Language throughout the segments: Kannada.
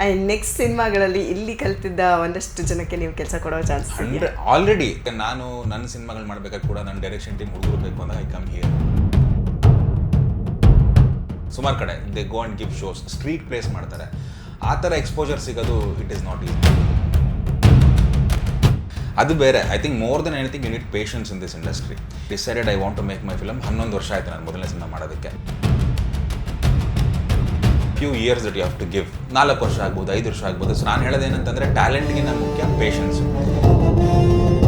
ಆ್ಯಂಡ್ ನೆಕ್ಸ್ಟ್ ಸಿನಿಮಾಗಳಲ್ಲಿ ಇಲ್ಲಿ ಕಲ್ತಿದ್ದ ಒಂದಷ್ಟು ಜನಕ್ಕೆ ನೀವು ಕೆಲಸ ಕೊಡೋ ಚಾನ್ಸ್ ಆಲ್ರೆಡಿ ನಾನು ನನ್ನ ಸಿನಿಮಾಗಳು ಮಾಡಬೇಕಾದ್ರೆ ಕೂಡ ನನ್ನ ಡೈರೆಕ್ಷನ್ ಟೀಮ್ ಹುಡುಗರು ಬೇಕು ಅಂದಾಗ ಐ ಕಮ್ ಹಿಯರ್. ಸುಮಾರು ಕಡೆ they go and give shows, street place ಮಾಡ್ತಾರೆ. ಆ ಥರ ಎಕ್ಸ್ಪೋಜರ್ ಸಿಗೋದು ಇಟ್ ಈಸ್ ನಾಟ್ ಈಸಿ. ಅದು ಬೇರೆ. I think more than anything you need patience in this industry. Decided I want to make my film. 11 ವರ್ಷ ಆಯಿತು ನಾನು ಮೊದಲನೇ ಸಿನಿಮಾ ಮಾಡೋದಕ್ಕೆ. Few years that you have to give. 4 ವರ್ಷ ಆಗ್ಬೋದು, 5 ವರ್ಷ ಆಗ್ಬೋದು. ಸೊ ನಾನು ಹೇಳೋದೇನಂತಂದರೆ ಟ್ಯಾಲೆಂಟ್ಗಿಂತ ಮುಖ್ಯ ಪೇಷನ್ಸು.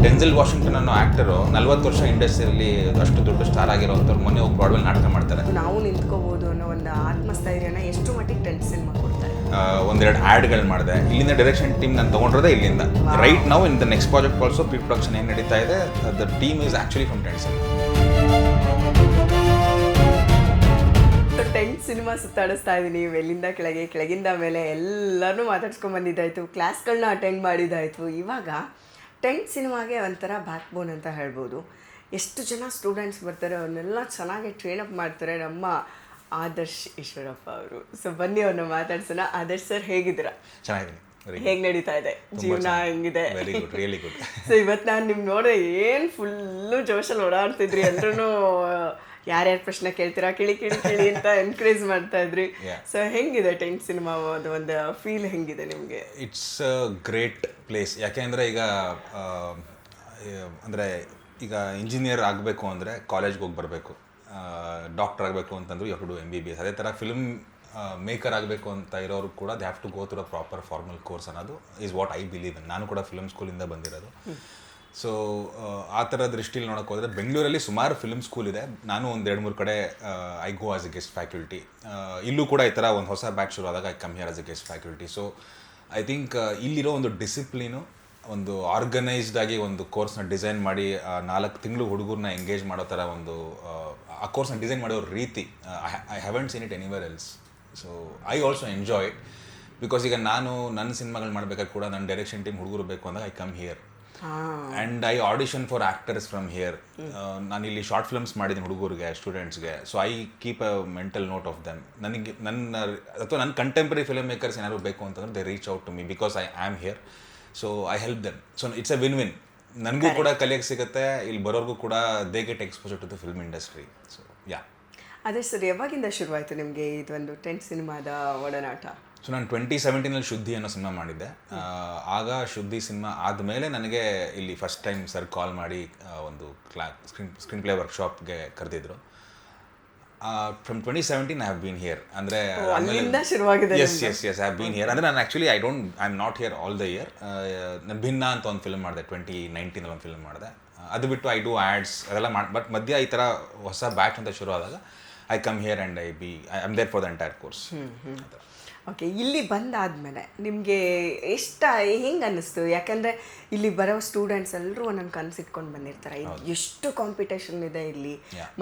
ಡೆನ್ಸಿಲ್ ವಾಷಿಂಗ್ಟನ್ ಅನ್ನೋ ಆ್ಯಕ್ಟರು 40 ವರ್ಷ ಇಂಡಸ್ಟ್ರಿಯಲ್ಲಿ ಅಷ್ಟು ದೊಡ್ಡ ಸ್ಟಾರ್ ಆಗಿರೋಂಥವ್ರು ಮೊನ್ನೆ ಹೋಗಿ ಬ್ರಾಡ್ವೇಲ್ ನಾಟಕ ಮಾಡ್ತಾರೆ. ನಾವು ನಿಂತ್ಕೋಬೋದು ಅನ್ನೋ ಒಂದು ಆತ್ಮಸ್ಥೈರ್ಯನ ಎಷ್ಟು ಮಟ್ಟಿಗೆ ಟೆಂಟ್ ಸಿನಿಮಾ ಕೊಡ್ತಾರೆ. ಒಂದೆರಡು ಆ್ಯಡ್ಗಳು ಮಾಡಿದೆ. ಇಲ್ಲಿಂದ ಡೈರೆಕ್ಷನ್ ಟೀಮ್ ನಾನು ತೊಗೊಂಡಿರೋದೇ ಇಲ್ಲಿಂದ. Right now in the next project also pre production ಏನು ನಡೀತಾ ಇದೆ, the team is actually from tent cinema. Tent cinema ಸುತ್ತಾಡಿಸ್ತಾ ಇದ್ದೀನಿ, ಮೇಲಿಂದ ಕೆಳಗೆ, ಕೆಳಗಿಂದ ಮೇಲೆ ಎಲ್ಲನೂ ಮಾತಾಡ್ಸ್ಕೊಂಡು ಬಂದಿದ್ದಾಯಿತು, ಕ್ಲಾಸ್ಗಳನ್ನ ಅಟೆಂಡ್ ಮಾಡಿದ್ದಾಯಿತು. ಇವಾಗ ಟೆಂಟ್ ಸಿನಿಮಾಗೆ ಒಂಥರ ಬ್ಯಾಕ್ ಬೋನ್ ಅಂತ ಹೇಳ್ಬೋದು. ಎಷ್ಟು ಜನ ಸ್ಟೂಡೆಂಟ್ಸ್ ಬರ್ತಾರೆ, ಅವನ್ನೆಲ್ಲ ಚೆನ್ನಾಗಿ ಟ್ರೈನಪ್ ಮಾಡ್ತಾರೆ ನಮ್ಮ ಆದರ್ಶ್ ಈಶ್ವರಪ್ಪ ಅವರು. ಸೊ ಬನ್ನಿ ಅವ್ರನ್ನ ಮಾತಾಡ್ಸೋಣ. ಆದರ್ಶ್ ಸರ್ ಹೇಗಿದ್ದೀರಾ? ಚೆನ್ನಾಗಿದೆ. ಹೇಗೆ ನಡೀತಾ ಇದೆ ಜೀವನ, ಹೆಂಗಿದೆ? Very good, really good. So ಇವತ್ತು ನಾನು ನಿಮ್ಗೆ ನೋಡಿದೆ, ಏನು ಫುಲ್ಲು ಜೋಶಲ್ಲಿ ಓಡಾಡ್ತಿದ್ರಿ. ಎಲ್ಲರೂ ಯಾರ್ಯಾರು ಪ್ರಶ್ನೆ ಕೇಳ್ತೀರಾ ಕೇಳಿ ಕೇಳಿ ಕೇಳಿ ಅಂತ ಎನ್ಕರೇಜ್ ಮಾಡ್ತಾ ಇದ್ರಿ. ಸೊ ಹೆಂಗಿದೆ ಟೆಂಟ್ ಸಿನಿಮಾ, ಅದು ಒಂದು ಫೀಲ್ ಹೆಂಗಿದೆ ನಿಮಗೆ? It's a great place. ಯಾಕೆಂದರೆ ಈಗ ಅಂದರೆ ಈಗ ಇಂಜಿನಿಯರ್ ಆಗಬೇಕು ಅಂದರೆ ಕಾಲೇಜ್ಗೆ ಹೋಗಿ ಬರಬೇಕು, ಡಾಕ್ಟರ್ ಆಗಬೇಕು ಅಂತಂದ್ರು you have to do MBBS. ಅದೇ ಥರ ಫಿಲ್ಮ್ ಮೇಕರ್ ಆಗಬೇಕು ಅಂತ ಇರೋರು ಕೂಡ they have to go through a proper formal course ಅನ್ನೋದು is what I believe in. ನಾನು ಕೂಡ ಫಿಲ್ಮ್ ಸ್ಕೂಲಿಂದ ಬಂದಿರೋದು. ಸೊ ಆ ಥರ ದೃಷ್ಟಿಲಿ ನೋಡೋಕೆ ಹೋದರೆ ಬೆಂಗಳೂರಲ್ಲಿ ಸುಮಾರು ಫಿಲ್ಮ್ ಸ್ಕೂಲ್ ಇದೆ. ನಾನು ಒಂದು 2-3 ಕಡೆ I go as A guest faculty. ಇಲ್ಲೂ ಕೂಡ ಈ ಥರ ಒಂದು ಹೊಸ ಬ್ಯಾಚ್ ಶುರು ಆದಾಗ I come here as A guest faculty. So I think ಇಲ್ಲಿರೋ ಒಂದು ಡಿಸಿಪ್ಲಿನು, ಒಂದು ಆರ್ಗನೈಸ್ಡ್ ಆಗಿ ಒಂದು ಕೋರ್ಸ್ನ ಡಿಸೈನ್ ಮಾಡಿ 4 ತಿಂಗಳು ಹುಡುಗರನ್ನ ಎಂಗೇಜ್ ಮಾಡೋ ಥರ ಒಂದು ಆ ಕೋರ್ಸ್ನ ಡಿಸೈನ್ ಮಾಡೋ ರೀತಿ I haven't seen it anywhere else. So I also enjoy it because ಈಗ ನಾನು ನನ್ನ ಸಿನಿಮಾಗಳು ಮಾಡಬೇಕಾದ್ರೆ ಕೂಡ ನನ್ನ ಡೈರೆಕ್ಷನ್ ಟೀಮ್ ಹುಡುಗರು ಬೇಕು ಅಂದಾಗ I come here and I audition for actors from here. ನಾನು ಇಲ್ಲಿ ಶಾರ್ಟ್ ಫಿಲ್ಮ್ಸ್ ಮಾಡಿದ್ದೀನಿ ಹುಡುಗರಿಗೆ, ಸ್ಟೂಡೆಂಟ್ಸ್ಗೆ. So I keep a mental note of them. ನನಗೆ ನನ್ನ ಕಂಟೆಂಪ್ರರಿ ಫಿಲ್ಮ್ ಮೇಕರ್ಸ್ ಏನಾದ್ರು ಬೇಕು ಅಂತಂದ್ರೆ they reach out to me because I am here. So I help them. So it's a win win. ನನಗೂ ಕೂಡ ಕಲಿಯೋಕ್ಕೆ ಸಿಗುತ್ತೆ, ಇಲ್ಲಿ ಬರೋರ್ಗೂ ಕೂಡ they get exposure to the film industry. So yeah. ಅದೇ ಸರ್, ಯಾವಾಗಿಂದ ಶುರುವಾಯಿತು ನಿಮಗೆ ಇದೊಂದು ಟೆಂಟ್ ಸಿನಿಮಾದ ಒಡನಾಟ? ಸೊ ನಾನು 2017 ಶುದ್ಧಿ ಅನ್ನೋ ಸಿನಿಮಾ ಮಾಡಿದ್ದೆ. ಆಗ ಶುದ್ಧಿ ಸಿನಿಮಾ ಆದಮೇಲೆ ನನಗೆ ಇಲ್ಲಿ ಫಸ್ಟ್ ಟೈಮ್ ಸರ್ ಕಾಲ್ ಮಾಡಿ ಒಂದು ಸ್ಕ್ರೀನ್ ಪ್ಲೇ ವರ್ಕ್ಶಾಪ್ಗೆ ಕರೆದಿದ್ರು. From 2017 I have been here. ಅಂದರೆ yes I have been here. ಅಂದರೆ ನಾನು actually I am not here all the year. ನಾನು ಭಿನ್ನ ಅಂತ ಒಂದು ಫಿಲ್ಮ್ ಮಾಡಿದೆ, 2019 ಒಂದು ಫಿಲ್ಮ್ ಮಾಡಿದೆ. ಅದು ಬಿಟ್ಟು ಐ ಡೂ ಆ್ಯಡ್ಸ್ ಅದೆಲ್ಲ ಬಟ್ ಮಧ್ಯ ಈ ಥರ ಹೊಸ ಬ್ಯಾಚ್ ಅಂತ ಶುರು ಆದಾಗ I come here and I am there for the entire course. Okay, ಇಲ್ಲಿ ಬಂದಾದಮೇಲೆ ನಿಮಗೆ ಹೆಂಗೆ ಅನ್ನಿಸ್ತು? ಯಾಕಂದರೆ ಇಲ್ಲಿ ಬರೋ ಸ್ಟೂಡೆಂಟ್ಸ್ ಎಲ್ಲರೂ ಒಂದೊಂದು ಕನಸಿಟ್ಕೊಂಡು ಬಂದಿರ್ತಾರೆ. ಎಷ್ಟು ಕಾಂಪಿಟೇಷನ್ ಇದೆ ಇಲ್ಲಿ.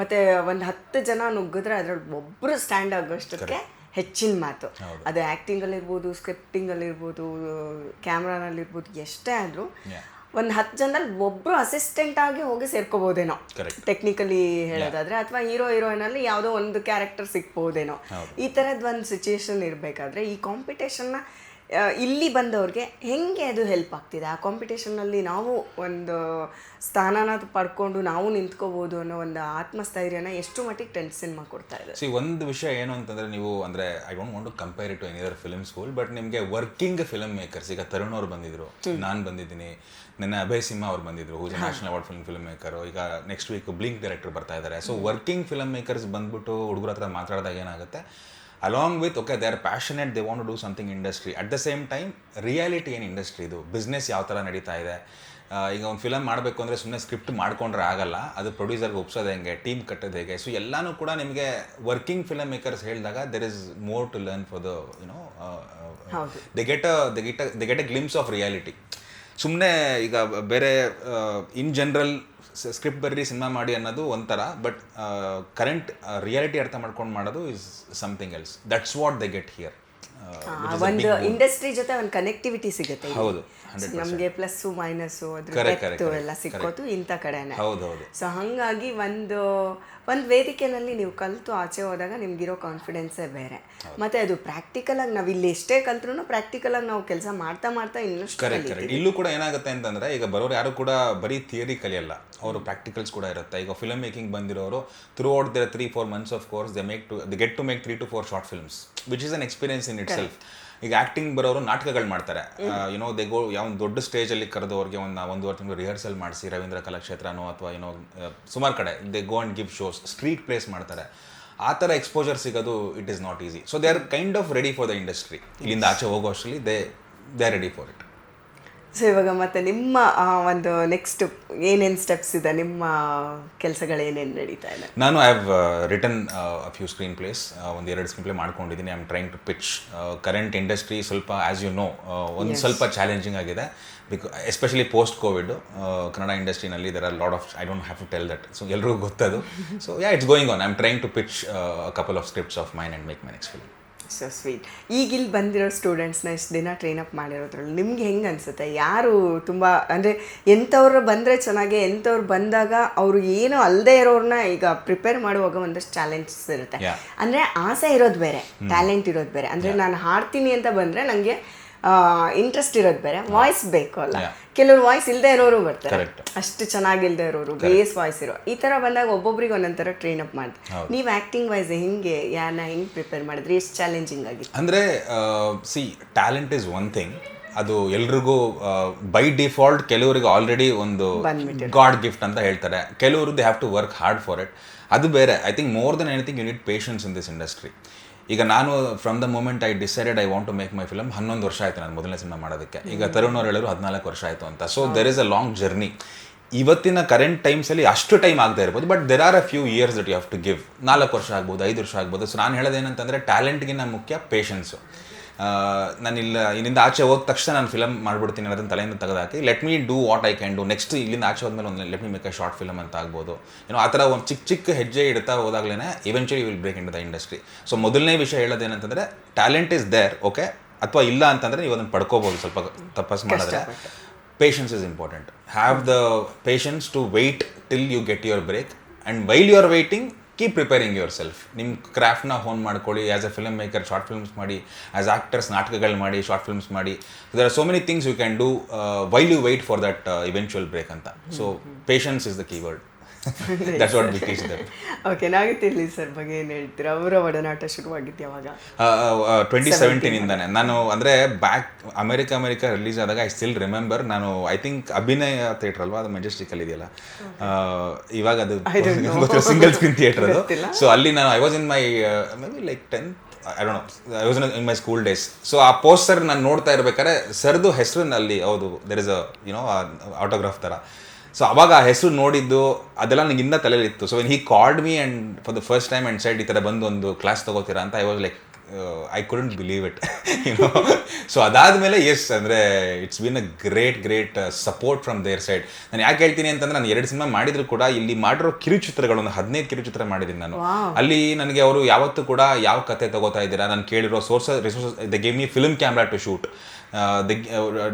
ಮತ್ತು ಒಂದು 10 ಜನ ನುಗ್ಗಿದ್ರೆ ಅದರಲ್ಲಿ ಒಬ್ಬರು ಸ್ಟ್ಯಾಂಡ್ ಆಗೋಷ್ಟಕ್ಕೆ ಹೆಚ್ಚಿನ ಮಾತು. ಅದು ಆ್ಯಕ್ಟಿಂಗಲ್ಲಿರ್ಬೋದು, ಸ್ಕ್ರಿಪ್ಟಿಂಗಲ್ಲಿರ್ಬೋದು, ಕ್ಯಾಮ್ರಾನಲ್ಲಿರ್ಬೋದು, ಎಷ್ಟೇ ಆದರೂ ಒಂದು 10 ಜನದಲ್ಲಿ ಒಬ್ಬರು ಅಸಿಸ್ಟೆಂಟ್ ಆಗಿ ಹೋಗಿ ಸೇರ್ಕೋಬೋದೇನೋ ಟೆಕ್ನಿಕಲಿ ಹೇಳೋದಾದ್ರೆ, ಅಥವಾ ಹೀರೋಯಿನಲ್ಲಿ ಯಾವುದೋ ಒಂದು ಕ್ಯಾರೆಕ್ಟರ್ ಸಿಕ್ಬೋದೇನೋ. ಈ ಥರದ್ದು ಒಂದು ಸಿಚುಯೇಷನ್ ಇರಬೇಕಾದ್ರೆ ಈ ಕಾಂಪಿಟೇಷನ್ನ ಇಲ್ಲಿ ಬಂದವ್ರಿಗೆ ಹೆಂಗೆ ಅದು ಹೆಲ್ಪ್ ಆಗ್ತಿದೆ? ಆ ಕಾಂಪಿಟೇಷನ್ನಲ್ಲಿ ನಾವು ಒಂದು ಸ್ಥಾನನ ಪಡ್ಕೊಂಡು ನಾವು ನಿಂತ್ಕೋಬೋದು ಅನ್ನೋ ಒಂದು ಆತ್ಮಸ್ಥೈರ್ಯನ ಎಷ್ಟು ಮಟ್ಟಿಗೆ ಟೆಂಟ್ ಸಿನಿಮಾ ಕೊಡ್ತಾ ಇದೆ? ಒಂದು ವಿಷಯ ಏನು ಅಂತಂದರೆ, ನೀವು ಅಂದರೆ I don't want to compare it to any other film school, but ನಿಮಗೆ ವರ್ಕಿಂಗ್ ಫಿಲ್ಮ್ ಮೇಕರ್ಸ್, ಈಗ ತರುಣ್ ಅವ್ರು ಬಂದಿದ್ರು, ನಾನು ಬಂದಿದ್ದೀನಿ, ನನ್ನ ಅಭಯ್ ಸಿಂಹ ಅವ್ರು ಬಂದಿದ್ರು, whose national award film maker. ಈಗ ನೆಕ್ಸ್ಟ್ ವೀಕ್ ಬ್ಲಿಂಕ್ ಡೈರೆಕ್ಟರ್ ಬರ್ತಾ ಇದ್ದಾರೆ. ಸೊ ವರ್ಕಿಂಗ್ ಫಿಲ್ಮ್ ಮೇಕರ್ಸ್ ಬಂದ್ಬಿಟ್ಟು ಹುಡುಗರ ಹತ್ರ ಮಾತಾಡಿದಾಗ ಏನಾಗುತ್ತೆ, along with okay they are passionate, they want to do something industry, at the same time reality ಏನು ಇಂಡಸ್ಟ್ರಿ, ಇದು ಬಿಸ್ನೆಸ್ ಯಾವ ಥರ ನಡೀತಾ ಇದೆ. ಈಗ ಒಂದು ಫಿಲಮ್ ಮಾಡಬೇಕು ಅಂದರೆ ಸುಮ್ಮನೆ ಸ್ಕ್ರಿಪ್ಟ್ ಮಾಡ್ಕೊಂಡ್ರೆ ಆಗಲ್ಲ, ಅದು ಪ್ರೊಡ್ಯೂಸರ್ಗೆ ಒಪ್ಸೋದು ಹೆಂಗೆ, ಟೀಮ್ ಕಟ್ಟೋದು ಹೇಗೆ. ಸೊ ಎಲ್ಲನೂ ಕೂಡ ನಿಮಗೆ ವರ್ಕಿಂಗ್ ಫಿಲಮ್ ಮೇಕರ್ಸ್ ಹೇಳಿದಾಗ there is more to learn for the you know they get a glimpse of reality. ಸುಮ್ಮನೆ ಈಗ ಬೇರೆ ಇನ್ ಜನರಲ್ ಸ್ಕ್ರಿಪ್ಟ್ ಬರೀ ಸಿನಿಮಾ ಮಾಡಿ ಅನ್ನೋದು ಒಂಥರ, ಬಟ್ ಕರೆಂಟ್ ರಿಯಾಲಿಟಿ ಅರ್ಥ ಮಾಡ್ಕೊಂಡು ಮಾಡೋದು is something else. That's what they get here. ಒಂದು ಇಂಡಸ್ಟ್ರಿ ಜೊತೆ ಒಂದು ಕನೆಕ್ಟಿವಿಟಿ ಸಿಗುತ್ತೆ. ಹೌದು, ನಮಗೆ ಪ್ಲಸ್ಸು ಮೈನಸ್ಸು ಅದ್ರ ಎಲ್ಲ ಸಿಕ್ಕೋದು ಇಂಥ ಕಡೆನೆ. ಹೌದೌದು. ಸೊ ಹಾಗಾಗಿ ಒಂದು ವೇದಿಕೆನಲ್ಲಿ ನೀವು ಕಲಿತು ಆಚೆ ಹೋದಾಗ ನಿಮ್ಗಿರೋ ಕಾನ್ಫಿಡೆನ್ಸೇ ಬೇರೆ. ಮತ್ತು ಅದು ಪ್ರಾಕ್ಟಿಕಲಾಗಿ ನಾವು ಇಲ್ಲಿ ಎಷ್ಟೇ ಕಲ್ತ್ರೂ ಪ್ರಾಕ್ಟಿಕಲಾಗಿ ನಾವು ಕೆಲಸ ಮಾಡ್ತಾ ಇನ್ನಷ್ಟು ಕರೆಕ್ಟ್. ಇಲ್ಲೂ ಕೂಡ ಏನಾಗುತ್ತೆ ಅಂತಂದರೆ, ಈಗ ಬರೋರು ಯಾರು ಕೂಡ ಬರೀ ಥಿಯರಿ ಕಲಿಯಲ್ಲ, ಅವರು ಪ್ರಾಕ್ಟಿಕಲ್ಸ್ ಕೂಡ ಇರುತ್ತೆ. ಈಗ ಫಿಲ್ಮ್ ಮೇಕಿಂಗ್ ಬಂದಿರೋರು throughout there 3-4 months of course they get to make 3 to 4 short films, which is an experience in itself. ಈಗ ಆ್ಯಕ್ಟಿಂಗ್ ಬರೋರು ನಾಟಕಗಳು ಮಾಡ್ತಾರೆ, ದೇ ಗೋ ಯಾವ ದೊಡ್ಡ ಸ್ಟೇಜಲ್ಲಿ ಕರೆದವ್ರಿಗೆ 1-1.5 ತಿಂಗಳು ರಿಹರ್ಸಲ್ ಮಾಡಿಸಿ, ರವೀಂದ್ರ ಕಲಾಕ್ಷೇತ್ರನೋ ಅಥವಾ ಸುಮಾರು ಕಡೆ they go and give shows, street place ಮಾಡ್ತಾರೆ. ಆ ಥರ ಎಕ್ಸ್ಪೋಜರ್ ಸಿಗೋದು it is not easy. So they are kind of ready for the industry. ಇಲ್ಲಿಂದ ಆಚೆ ಹೋಗೋ ಅಷ್ಟರಲ್ಲಿ they are ready for it. So ಇವಾಗ ಮತ್ತೆ ನಿಮ್ಮ ಒಂದು ನೆಕ್ಸ್ಟ್ ಏನೇನು ಸ್ಟೆಪ್ಸ್ ಇದೆ, ನಿಮ್ಮ ಕೆಲಸಗಳು ಏನೇನು ನಡೀತಾ ಇದೆ? ನಾನು I have written a few screenplays, 1-2 screen play ಮಾಡ್ಕೊಂಡಿದ್ದೀನಿ. I am trying to pitch. Current industry ಸ್ವಲ್ಪ ಆ್ಯಸ್ ಯು ನೋ ಒಂದು ಸ್ವಲ್ಪ ಚಾಲೆಂಜಿಂಗ್ ಆಗಿದೆ, ಎಸ್ಪೆಷಲಿ ಪೋಸ್ಟ್ ಕೋವಿಡ್. ಕನ್ನಡ ಇಂಡಸ್ಟ್ರಿನಲ್ಲಿ there are lot of, I don't have to tell that, so ಎಲ್ರಿಗೂ ಗೊತ್ತದು. So it's going on. I am trying to pitch couple of scripts of mine and make my next film. So sweet. ಈಗ ಇಲ್ಲಿ ಬಂದಿರೋ ಸ್ಟೂಡೆಂಟ್ಸ್ನ ಇಷ್ಟು ದಿನ ಟ್ರೈನಪ್ ಮಾಡಿರೋದ್ರಲ್ಲಿ ನಿಮ್ಗೆ ಹೆಂಗೆ ಅನಿಸುತ್ತೆ? ಯಾರು ತುಂಬ ಅಂದರೆ ಎಂಥವ್ರು ಬಂದರೆ ಚೆನ್ನಾಗಿ, ಎಂಥವ್ರು ಬಂದಾಗ ಅವರು ಏನೂ ಅಲ್ಲದೆ ಇರೋರನ್ನ ಈಗ ಪ್ರಿಪೇರ್ ಮಾಡುವಾಗ ಒಂದಷ್ಟು ಚಾಲೆಂಜಸ್ ಇರುತ್ತೆ. ಅಂದರೆ ಆಸೆ ಇರೋದು ಬೇರೆ, ಟ್ಯಾಲೆಂಟ್ ಇರೋದು ಬೇರೆ. ಅಂದರೆ ನಾನು ಹಾಡ್ತೀನಿ ಅಂತ ಬಂದರೆ ನನಗೆ ಇಂಟ್ರೆಸ್ಟ್ ಇರೋದು ಬೇರೆ, ವಾಯ್ಸ್ ಬೇಕು ಅಲ್ಲ. ಕೆಲವರು ವಾಯ್ಸ್ ಇಲ್ಲದೆ ಇರೋರು ಬರ್ತಾರೆ, ಅಷ್ಟು ಚೆನ್ನಾಗಿಲ್ಲದೆ ಇರೋರು, ಬೇಸ್ ವಾಯ್ಸ್ ಇರೋ. ಈ ಥರ ಬಂದಾಗ ಒಬ್ಬೊಬ್ರಿಗೆ ಒಂದೊಂಥರ ಟ್ರೈನ್ ಅಪ್ ಮಾಡ್ತಾರೆ. ನೀವು ಆ್ಯಕ್ಟಿಂಗ್ ವೈಸ್ ಹೆಂಗೆ ಹೆಂಗೆ ಪ್ರಿಪೇರ್ ಮಾಡಿದ್ರಿ? ಎಷ್ಟು ಚಾಲೆಂಜಿಂಗ್ ಆಗಿತ್ತು? ಅಂದರೆ ಟ್ಯಾಲೆಂಟ್ ಈಸ್ ಒನ್ ಥಿಂಗ್, ಅದು ಎಲ್ರಿಗೂ ಬೈ ಡಿಫಾಲ್ಟ್. ಕೆಲವರಿಗೆ ಆಲ್ರೆಡಿ ಒಂದು ಗಾಡ್ ಗಿಫ್ಟ್ ಅಂತ ಹೇಳ್ತಾರೆ, ಕೆಲವರು they have to work hard for it. ಅದು ಬೇರೆ. I think more than anything you need patience in this industry. ಈಗ ನಾನು from the moment I decided I want to make my film, 11 ವರ್ಷ ಆಯಿತು ನಾನು ಮೊದಲನೇ ಸಿನಿಮಾ ಮಾಡೋದಕ್ಕೆ. ಈಗ ತರುಣ್ ಅವ್ರು ಹೇಳಿದ್ರು 14 ವರ್ಷ ಆಯಿತು ಅಂತ. So there is a long journey. ಇವತ್ತಿನ ಕರೆಂಟ್ ಟೈಮ್ಸಲ್ಲಿ ಅಷ್ಟು ಟೈಮ್ ಆಗದೆ ಇರ್ಬೋದು, but there are a few years that you have to give. 4 ವರ್ಷ ಆಗ್ಬೋದು, 5 ವರ್ಷ ಆಗ್ಬೋದು. ಸೊ ನಾನು ಹೇಳೋದೇನಂತಂದರೆ ಟ್ಯಾಲೆಂಟ್ಗಿನ್ನ ಮುಖ್ಯ ಪೇಷನ್ಸು. ಇಲ್ಲಿಂದ ಆಚೆ ಹೋದ ತಕ್ಷಣ ನಾನು ಫಿಲಮ್ ಮಾಡ್ಬಿಡ್ತೀನಿ ಅನ್ನೋದನ್ನ ತಲೆಯಿಂದ ತೆಗೆದಾಕಿ let me do what I can do. Next ಇಲ್ಲಿಂದ ಆಚೆ ಹೋದ್ಮೇಲೆ ಒಂದು let me make a short film ಅಂತ ಆಗ್ಬೋದು. ಆ ಥರ ಒಂದು ಚಿಕ್ಕ ಹೆಜ್ಜೆ ಇಡ್ತಾ ಹೋದಾಗಲೇ eventually will break into the industry. So ಮೊದಲನೇ ವಿಷಯ ಹೇಳೋದೇನಂತಂದರೆ ಟ್ಯಾಲೆಂಟ್ ಇಸ್ ದೇರ್, ಓಕೆ, ಅಥವಾ ಇಲ್ಲ ಅಂತಂದರೆ ನೀವು ಅದನ್ನು ಪಡ್ಕೋಬೋದು ಸ್ವಲ್ಪ ತಪಸ್ ಮಾಡಿದ್ರೆ. Patience is important. Have the patience to wait till you get your break, and while you are waiting keep preparing yourself. ನಿಮ್ಮ ಕ್ರಾಫ್ಟ್ನ ಹೋನ್ ಮಾಡ್ಕೊಳ್ಳಿ. As a film maker short films ಮಾಡಿ, ಆ್ಯಸ್ ಆ್ಯಕ್ಟರ್ಸ್ ನಾಟಕಗಳು ಮಾಡಿ, ಶಾರ್ಟ್ ಫಿಲ್ಮ್ಸ್ ಮಾಡಿ. There are so many things you can do while you wait for that eventual break ಅಂತ. So patience is the keyword. That's what we teach them. Okay, Nagathihalli sir ಬಗ್ಗೆ ಏನು ಹೇಳ್ತೀರಾ? ಅವರ ಒಡನಾಟ ಶುರುವಾಗಿದ್ದು ಯಾವಾಗ? 2017 ಇಂದಾನೆ. ನಾನು ಅಂದರೆ ಬ್ಯಾಕ್ ಅಮೆರಿಕ ರಿಲೀಸ್ ಆದಾಗ ಐ ಸ್ಟಿಲ್ ರಿಮೆಂಬರ್. ನಾನು ಐ ಥಿಂಕ್ ಅಭಿನಯ ಥಿಯೇಟರ್ ಅಲ್ವಾ, ಅದು ಮೆಜೆಸ್ಟಿಕಲ್ಲಿ ಇದೆಯಲ್ಲ ಇವಾಗ, ಅದು ಸಿಂಗಲ್ ಸ್ಕ್ರೀನ್ ಥಿಯೇಟರ್ ಅದು. ಸೊ ಅಲ್ಲಿ ನಾನು I was in my may be like 10th, I don't know, I was in my school days. So ಆ ಪೋಸ್ಟರ್ ನಾನು ನೋಡ್ತಾ ಇರ್ಬೇಕಾದ್ರೆ ಸರ್ದು ಹೆಸರಿನಲ್ಲಿ ಹೌದು ದೆರ್ ಇಸ್ ಅ ಆಟೋಗ್ರಾಫ್ ಥರ. ಸೊ ಅವಾಗ ಆ ಹೆಸರು ನೋಡಿದ್ದು ಅದೆಲ್ಲ ನನಗೆ ಇನ್ನೂ ತಲೆಯಲ್ಲಿತ್ತು. So when he called me and for the first time and side ಈ ಥರ ಬಂದು ಒಂದು ಕ್ಲಾಸ್ ತೊಗೋತೀರಾ ಅಂತ, I was like I couldn't believe it. So ಅದಾದಮೇಲೆ ಎಸ್, ಅಂದರೆ it's been a great support from their side. ನಾನು ಯಾಕೆ ಹೇಳ್ತೀನಿ ಅಂತಂದರೆ, ನಾನು 2 ಸಿನಿಮಾ ಮಾಡಿದ್ರು ಕೂಡ ಇಲ್ಲಿ ಮಾಡಿರೋ ಕಿರುಚಿತ್ರಗಳು ಒಂದು 15 ಕಿರುಚಿತ್ರ ಮಾಡಿದ್ದೀನಿ ನಾನು. ಅಲ್ಲಿ ನನಗೆ ಅವರು ಯಾವತ್ತೂ ಕೂಡ ಯಾವ ಕತೆ ತಗೋತಾ ಇದ್ದೀರಾ, ನಾನು ಕೇಳಿರೋ resources, they gave me film camera to shoot,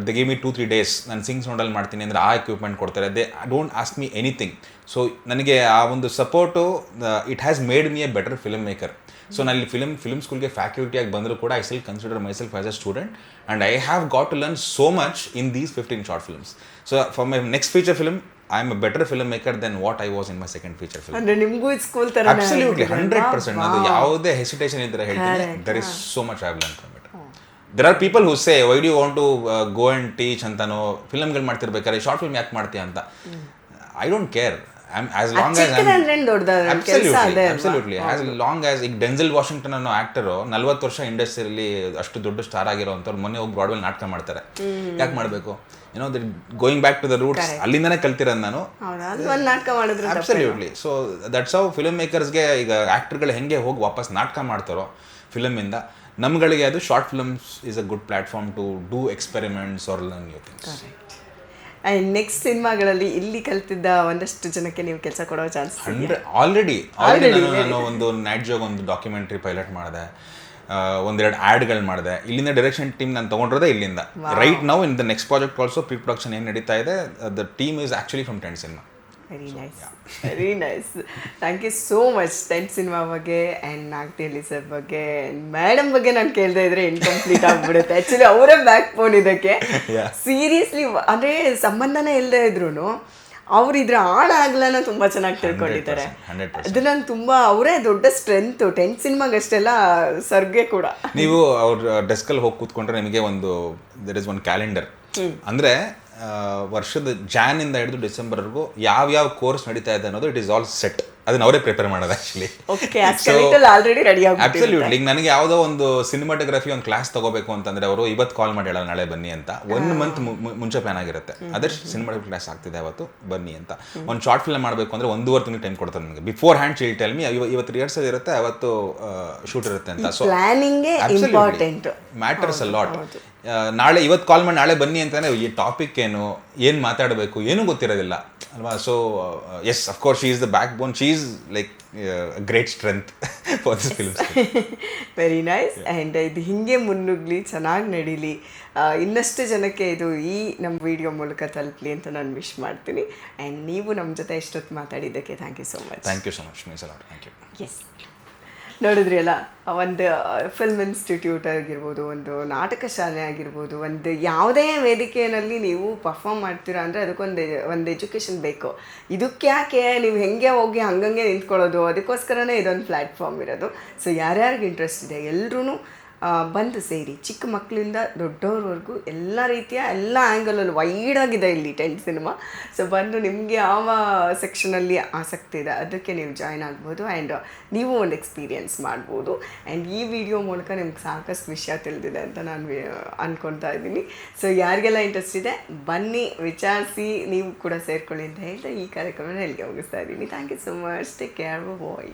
they gave me 2-3 days. ನಾನು ಸಿಂಗ್ ಸೌಂಡಲ್ಲಿ ಮಾಡ್ತೀನಿ ಅಂದರೆ ಆ ಎಕ್ವಿಪ್ಮೆಂಟ್ ಕೊಡ್ತಾರೆ. They don't ask me anything. So ನನಗೆ ಆ ಒಂದು support it has made me a better film maker. So ನಾನು ಫಿಲ್ಮ್ ಸ್ಕೂಲ್ಗೆ ಫ್ಯಾಕಲ್ಟಿಯಾಗಿ ಬಂದರೂ ಕೂಡ I still consider myself as a student, and I have got to learn so much in these 15 short films. So for my next feature film I am a better film maker then what I was in my second feature film. ಅಂದರೆ ನಿಮಗೂ ಸ್ಕೂಲ್ ಥರ ಅಬ್ಸಲ್ಯೂಟ್ಲಿ 100%. ಅದು ಯಾವುದೇ ಹೆಸಿಟೇಷನ್ ಇದ್ದರೆ ಹೇಳ್ತೀನಿ, there is so much I have learn from it. There are people who say why do you want to go and teach ಅಂತಾನೋ, ಫಿಲ್ಮ್ಗಳು ಮಾಡ್ತಿರ್ಬೇಕಾದ್ರೆ ಶಾರ್ಟ್ ಫಿಲ್ಮ್ ಯಾಕೆ ಮಾಡ್ತೀಯ ಅಂತ. I don't care. As long as absolutely, as long as ಈಗ ಡೆನ್ಸೆಲ್ ವಾಷಿಂಗ್ಟನ್ ಅನ್ನೋ ಆಕ್ಟರು 40 ವರ್ಷ ಇಂಡಸ್ಟ್ರಿಯಲ್ಲಿ ಅಷ್ಟು ದೊಡ್ಡ ಸ್ಟಾರ್ ಆಗಿರೋ ಅಂಥವ್ರು ಮೊನ್ನೆ ಹೋಗಿ ಬ್ರಾಡ್ವೇಲ್ ನಾಟಕ ಮಾಡ್ತಾರೆ. ಯಾಕೆ ಮಾಡಬೇಕು? Going back to the roots, ಅಲ್ಲಿಂದನೇ ಕಲ್ತಿರೋದು ನಾನು. Absolutely. So that's how film ಮೇಕರ್ಸ್ಗೆ ಈಗ ಆ್ಯಕ್ಟರ್ಗಳು ಹೆಂಗೆ ಹೋಗಿ ವಾಪಸ್ ನಾಟಕ ಮಾಡ್ತಾರೋ ಫಿಲಮಿಂದ, ನಮ್ಗಳಿಗೆ ಅದು short films is a good platform to do experiments or learn new things. And next ಸಿನಿಮಾಗಳಲ್ಲಿ ಇಲ್ಲಿ ಕಲ್ತಿದ್ದ ಒಂದಷ್ಟು ಜನಕ್ಕೆ ನೀವು ಕೆಲಸ ಕೊಡೋ ಚಾನ್ಸ್ ಆಲ್ರೆಡಿ ನಾನು ಒಂದು ನೈಟ್ ಜೋಗ್ ಒಂದು ಡಾಕ್ಯುಮೆಂಟ್ರಿ ಪೈಲಟ್ ಮಾಡಿದೆ. ಒಂದೆರಡು ಆ್ಯಡ್ಗಳು ಮಾಡಿದೆ. ಇಲ್ಲಿಂದ ಡೈರೆಕ್ಷನ್ ಟೀಮ್ ನಾನು ತೊಗೊಂಡಿರೋದೇ ಇಲ್ಲಿಂದ. Right now in the next project also pre production ಏನು ನಡೀತಾ ಇದೆ, the team is actually from tent Cinema. Very nice, very nice. Thank you so much. Tent Cinema ಬಗ್ಗೆ ಆ್ಯಂಡ್ ನಾಗತಿಹಳ್ಳಿ ಸರ್ ಬಗ್ಗೆ ಮೇಡಮ್ ಬಗ್ಗೆ ನಾನು ಕೇಳ್ತಾ ಇದ್ರೆ ಇನ್ಕಂಪ್ಲೀಟ್ ಆಗಿಬಿಡುತ್ತೆ. ಆ್ಯಕ್ಚುಲಿ ಅವರೇ ಬ್ಯಾಕ್ ಬೋನ್ ಇದಕ್ಕೆ. ಸೀರಿಯಸ್ಲಿ ಅಂದರೆ ಸಂಬಂಧನೇ ಇಲ್ಲದೆ ಇದ್ರು ಅವ್ರು ಇದ್ರ ಆಳಾಗ್ಲನ ತುಂಬ ಚೆನ್ನಾಗಿ ತಿಳ್ಕೊಂಡಿದ್ದಾರೆ. ಅದು ನಾನು ತುಂಬ ಅವರೇ ದೊಡ್ಡ ಸ್ಟ್ರೆಂತು ಟೆಂಟ್ ಸಿನಿಮಾಗಷ್ಟೆಲ್ಲ ಸರ್ಗೆ ಕೂಡ. ನೀವು ಅವ್ರ ಡೆಸ್ಕಲ್ಲಿ ಹೋಗಿ ಕೂತ್ಕೊಂಡ್ರೆ ನಿಮಗೆ ಒಂದು ದರ್ ಇಸ್ ಒನ್ ಕ್ಯಾಲೆಂಡರ್. ಅಂದರೆ ವರ್ಷದ ಜಾನಿಂದ ಹಿಡಿದು ಡಿಸೆಂಬರ್ವರೆಗೂ ಯಾವ್ಯಾವ ಕೋರ್ಸ್ ನಡೀತಾ ಇದೆ ಅನ್ನೋದು ಇಟ್ ಈಸ್ ಆಲ್ ಸೆಟ್. ಅದನ್ನ ಅವರೇ ಪ್ರಿಪೇರ್ ಮಾಡೋದು ಆ್ಯಕ್ಚುಲಿ. ಆಲ್ರೆಡಿ ರೆಡಿ ಆಗಿ ಅಬ್ಸಲ್ಯೂಟ್ಲಿ. ಈಗ ನನಗೆ ಯಾವುದೋ ಒಂದು ಸಿನಿಮಾಟೋಗ್ರಫಿ ಒಂದು ಕ್ಲಾಸ್ ತಗೋಬೇಕು ಅಂತಂದ್ರೆ ಅವರು ಇವತ್ತು ಕಾಲ್ ಮಾಡಿ ಹೇಳಲ್ಲ ನಾಳೆ ಬನ್ನಿ ಅಂತ. 1 ಮಂತ್ ಮುಂಚೆ ಪ್ಲಾನ್ ಆಗಿರುತ್ತೆ. ಅದರ್ ಸಿನಿಮಾಟೋಗ್ರಫಿ ಕ್ಲಾಸ್ ಆಗ್ತಿದೆ ಅವತ್ತು ಬನ್ನಿ ಅಂತ. ಒಂದು ಶಾರ್ಟ್ ಫಿಲ್ಮ್ ಮಾಡಬೇಕು ಅಂದರೆ 1.5 ತಿಂಗಳು ಟೈಮ್ ಕೊಡ್ತಾರೆ ನನಗೆ. Before hand Sheel tell me ಇವತ್ತು ರಿಹರ್ಸಲ್ ಇರುತ್ತೆ, ಅವತ್ತು ಶೂಟ್ ಇರುತ್ತೆ ಅಂತ. So important matters a lot. ನಾಳೆ ಇವತ್ತು ಕಾಲ್ ಮಾಡಿ ನಾಳೆ ಬನ್ನಿ ಅಂತಂದರೆ ಈ ಟಾಪಿಕ್ ಏನು ಮಾತಾಡಬೇಕು ಏನೂ ಗೊತ್ತಿರೋದಿಲ್ಲ ಅಲ್ವಾ. So yes, of course she is the backbone. She is like great strength for this films. Very nice. And ಇದು ಹೀಗೆ ಮುನ್ನುಗ್ಲಿ, ಚೆನ್ನಾಗಿ ನಡೀಲಿ, ಇನ್ನಷ್ಟು ಜನಕ್ಕೆ ಇದು ಈ ನಮ್ಮ ವಿಡಿಯೋ ಮೂಲಕ ತಲುಪಲಿ ಅಂತ ನಾನು ವಿಶ್ ಮಾಡ್ತೀನಿ. ಆ್ಯಂಡ್ ನೀವು ನಮ್ಮ ಜೊತೆ ಇಷ್ಟೊತ್ತು ಮಾತಾಡಿದ್ದಕ್ಕೆ thank you so much. Thank you so much ಮೀಸಲ್. Thank you. ಎಸ್, ನೋಡಿದ್ರಿ ಅಲ್ಲ, ಒಂದು ಫಿಲ್ಮ್ ಇನ್ಸ್ಟಿಟ್ಯೂಟ್ ಆಗಿರ್ಬೋದು, ಒಂದು ನಾಟಕ ಶಾಲೆ ಆಗಿರ್ಬೋದು, ಒಂದು ಯಾವುದೇ ವೇದಿಕೆಯಲ್ಲಿ ನೀವು ಪರ್ಫಾರ್ಮ್ ಮಾಡ್ತೀರಾ ಅಂದರೆ ಅದಕ್ಕೊಂದು ಎಜುಕೇಷನ್ ಬೇಕು. ಇದಕ್ಕೆ ಯಾಕೆ ನೀವು ಹೆಂಗೆ ಹೋಗಿ ಹಂಗಂಗೆ ನಿಂತ್ಕೊಳ್ಳೋದು, ಅದಕ್ಕೋಸ್ಕರನೇ ಇದೊಂದು ಪ್ಲ್ಯಾಟ್ಫಾರ್ಮ್ ಇರೋದು. ಸೊ ಯಾರ್ಯಾರಿಗೆ ಇಂಟ್ರೆಸ್ಟ್ ಇದೆ ಎಲ್ಲರೂ ಬಂದು ಸೇರಿ, ಚಿಕ್ಕ ಮಕ್ಕಳಿಂದ ದೊಡ್ಡವ್ರವರೆಗೂ ಎಲ್ಲ ರೀತಿಯ ಎಲ್ಲ ಆ್ಯಂಗಲಲ್ಲೂ ವೈಡಾಗಿದೆ ಇಲ್ಲಿ ಟೆಂಟ್ ಸಿನಿಮಾ. ಸೊ ಬಂದು ನಿಮಗೆ ಯಾವ ಸೆಕ್ಷನಲ್ಲಿ ಆಸಕ್ತಿ ಇದೆ ಅದಕ್ಕೆ ನೀವು ಜಾಯ್ನ್ ಆಗ್ಬೋದು ಆ್ಯಂಡ್ ನೀವು ಒಂದು ಎಕ್ಸ್ಪೀರಿಯೆನ್ಸ್ ಮಾಡ್ಬೋದು. ಆ್ಯಂಡ್ ಈ ವಿಡಿಯೋ ಮೂಲಕ ನಿಮ್ಗೆ ಸಾಕಷ್ಟು ವಿಷಯ ತಿಳಿದಿದೆ ಅಂತ ನಾನು ಅಂದ್ಕೊಳ್ತಾ ಇದ್ದೀನಿ. ಸೊ ಯಾರಿಗೆಲ್ಲ ಇಂಟ್ರೆಸ್ಟ್ ಇದೆ ಬನ್ನಿ, ವಿಚಾರಿಸಿ, ನೀವು ಕೂಡ ಸೇರ್ಕೊಳ್ಳಿ ಅಂತ ಹೇಳ್ತಾ ಈ ಕಾರ್ಯಕ್ರಮನ ಎಲ್ಲಿಗೆ ಮುಗಿಸ್ತಾ ಇದ್ದೀನಿ. Thank you so much. Take care bye.